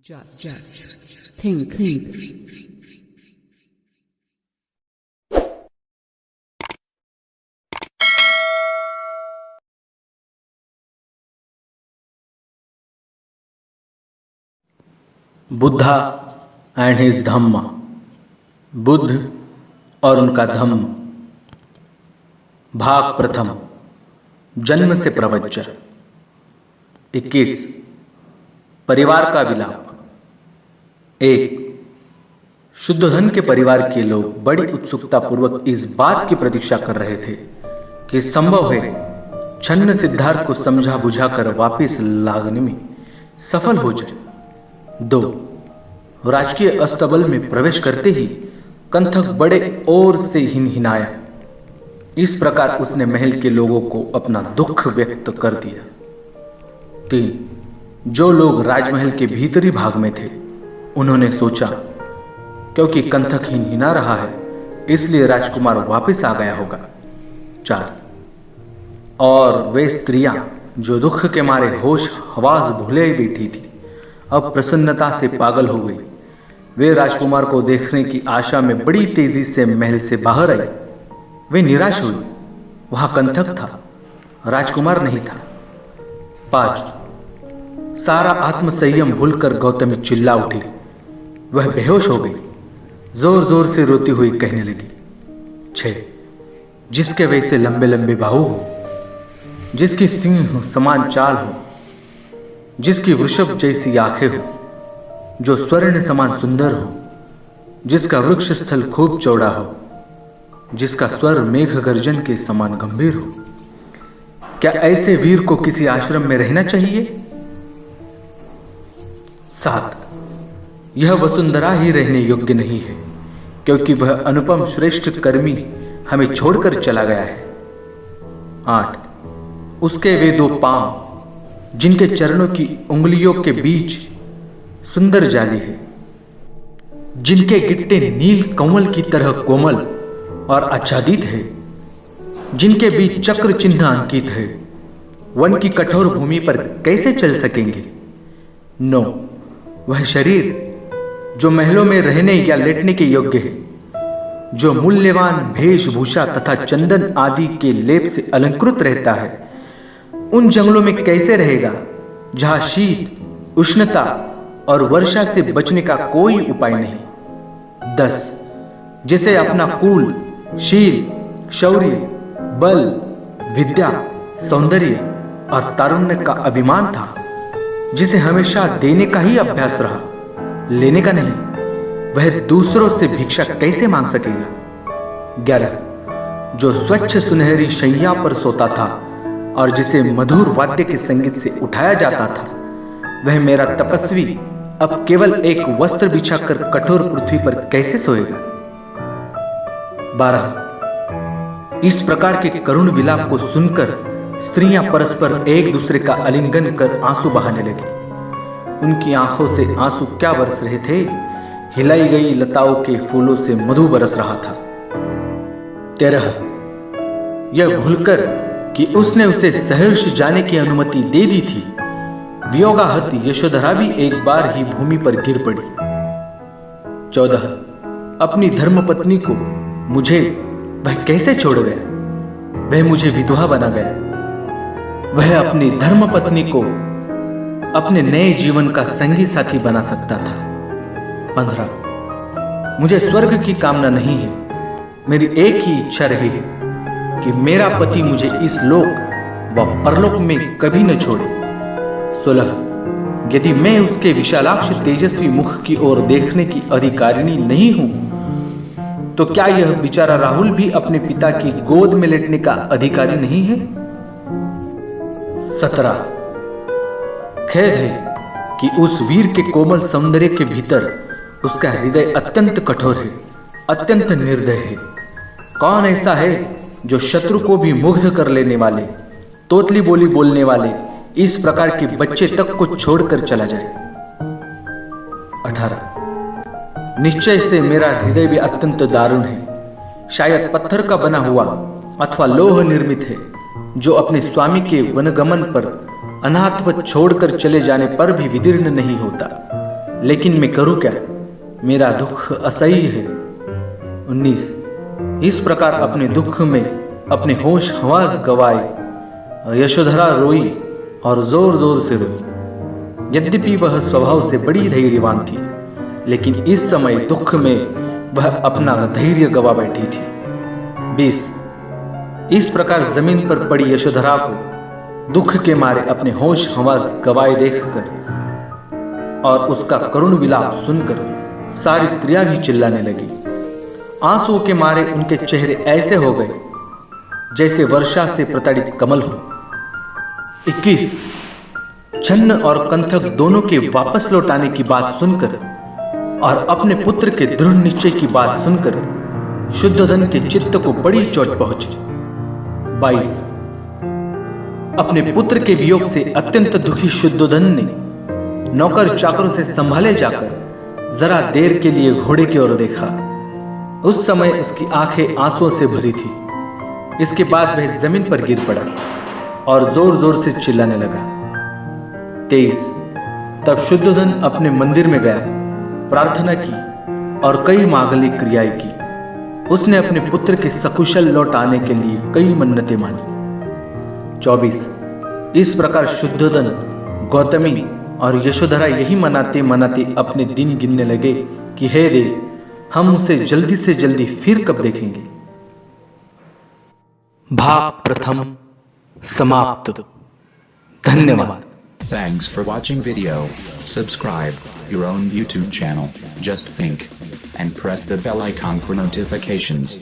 Just think. Buddha and his Dhamma. Buddha और उनका धम्म। भाग प्रथम। जन्म से प्रवचन। 21। परिवार का विलाप। 1। शुद्ध धन के परिवार के लोग बड़ी उत्सुकता पूर्वक इस बात की प्रतीक्षा कर रहे थे कि संभव है छन्न सिद्धार्थ को समझा बुझाकर वापिस लाने में सफल हो जाए। 2। राजकीय अस्तबल में प्रवेश करते ही कंथक बड़े और से हिनहिनाया। इस प्रकार उसने महल के लोगों को अपना दुख व्यक्त कर दिया। 3। जो लोग राजमहल के भीतरी भाग में थे उन्होंने सोचा क्योंकि कंथक हिनहिना रहा है इसलिए राजकुमार वापस आ गया होगा। 4। और वे स्त्रियां जो दुख के मारे होश हवास भूले बैठी थी अब प्रसन्नता से पागल हो गई। वे राजकुमार को देखने की आशा में बड़ी तेजी से महल से बाहर आई। वे निराश हुई। वहां कंथक था, राजकुमार नहीं था। 5। सारा आत्मसंयम भूलकर गौतमी चिल्ला उठी। वह बेहोश हो गई। जोर जोर से रोती हुई कहने लगी। 6। जिसके वैसे लंबे लंबे बाहु हो, जिसकी सिंह समान चाल हो, जिसकी वृषभ जैसी आंखें हो, जो स्वर्ण समान सुंदर हो, जिसका वृक्ष स्थल खूब चौड़ा हो, जिसका स्वर मेघ गर्जन के समान गंभीर हो, क्या ऐसे वीर को किसी आश्रम में रहना चाहिए? 7। यह वसुंधरा ही रहने योग्य नहीं है क्योंकि वह अनुपम श्रेष्ठ कर्मी हमें छोड़कर चला गया है। 8। उसके वे 2 पांव जिनके चरणों की उंगलियों के बीच सुंदर जाली है, जिनके गिट्टे नील कमल की तरह कोमल और आच्छादित है, जिनके बीच चक्र चिन्ह अंकित है, वन की कठोर भूमि पर कैसे चल सकेंगे? 9। वह शरीर जो महलों में रहने या लेटने के योग्य है, जो मूल्यवान वेशभूषा तथा चंदन आदि के लेप से अलंकृत रहता है, उन जंगलों में कैसे रहेगा जहां शीत, उष्णता और वर्षा से बचने का कोई उपाय नहीं? 10। जिसे अपना कुल, शील, शौर्य, बल, विद्या, सौंदर्य और तारुण्य का अभिमान था, जिसे हमेशा देने का ही अभ्यास रहा, लेने का नहीं, वह दूसरों से भिक्षा कैसे मांग सकेगा? 11। जो स्वच्छ सुनहरी शैया पर सोता था और जिसे मधुर वाद्य के संगीत से उठाया जाता था, वह मेरा तपस्वी अब केवल एक वस्त्र बिछाकर कठोर पृथ्वी पर कैसे सोएगा? 12। इस प्रकार के करुण विलाप को सुनकर स्त्रियां परस्पर एक दूसरे का आलिंगन कर आंसू बहाने लगी। उनकी आंखों से आंसू क्या बरस रहे थे? हिलाई गई लताओं के फूलों से मधु बरस रहा था। 13। यह भूलकर कि उसने उसे सहर्ष जाने की अनुमति दे दी थी, वियोगाहत यशोधरा भी एक बार ही भूमि पर गिर पड़ी। 14। अपनी धर्मपत्नी को मुझे वह कैसे छोड़ गया? वह मुझे विधवा बना गया। वह अपनी धर्मपत्नी को अपने नए जीवन का संगी साथी बना सकता था। 15। मुझे स्वर्ग की कामना नहीं है, मेरी एक ही इच्छा रही है कि मेरा पति मुझे इस लोक व परलोक में कभी न छोड़े। 16। यदि मैं उसके विशालाक्ष तेजस्वी मुख की ओर देखने की अधिकारिणी नहीं हूं तो क्या यह बेचारा राहुल भी अपने पिता की गोद में लेटने का अधिकारी नहीं है? 17। खेद है कि उस वीर के कोमल सौंदर्य के भीतर उसका हृदय अत्यंत कठोर है, अत्यंत निर्दय है। कौन ऐसा है जो शत्रु को भी मुग्ध कर लेने वाले, तोतली बोली बोलने वाले इस प्रकार के बच्चे तक को छोड़कर चला जाए? 18। निश्चय से मेरा हृदय भी अत्यंत दारुण है, शायद पत्थर का बना हुआ अथवा लोह निर्मित है, जो अपने स्वामी के वनगमन पर अनाथवत छोड़कर चले जाने पर भी विदीर्ण नहीं होता। लेकिन मैं करूं क्या, मेरा दुख असह्य है। 19 इस प्रकार अपने दुख में अपने होश हवास गवाए यशोधरा रोई और जोर जोर से रोई। यद्यपि वह स्वभाव से बड़ी धैर्यवान थी, लेकिन इस समय दुख में वह अपना धैर्य गवा बैठी थी। 20 इस प्रकार जमीन पर पड़ी यशोधरा को दुख के मारे अपने होश हवास गवाए देखकर और उसका करुण विलाप सुनकर सारी स्त्रियां भी चिल्लाने लगी। आंसुओं के मारे उनके चेहरे ऐसे हो गए जैसे वर्षा से प्रताड़ित कमल हो। 21 छन्न और कंथक दोनों के वापस लौटाने की बात सुनकर और अपने पुत्र के दृढ़ निश्चय की बात सुनकर शुद्धोधन के चित्त को बड़ी चोट पहुंची। 22 अपने पुत्र के वियोग से अत्यंत दुखी शुद्धोधन ने नौकर चाकरों से संभाले जाकर जरा देर के लिए घोड़े की ओर देखा। उस समय उसकी आंखें आंसुओं से भरी थी। इसके बाद वह जमीन पर गिर पड़ा और जोर जोर से चिल्लाने लगा। 23 तब शुद्धोधन अपने मंदिर में गया, प्रार्थना की और कई मांगलिक क्रियाएं की। उसने अपने पुत्र के सकुशल लौट आने के लिए कई मन्नतें मानी। 24 इस प्रकार शुद्धोधन, गौतमी और यशोधरा यही मनाते मनाते अपने दिन गिनने लगे कि हे देव, हम उसे जल्दी से जल्दी फिर कब देखेंगे। भाग प्रथम समाप्त। धन्यवाद। Thanks for watching video. Subscribe your own YouTube channel, Just Think, and press the bell icon for notifications.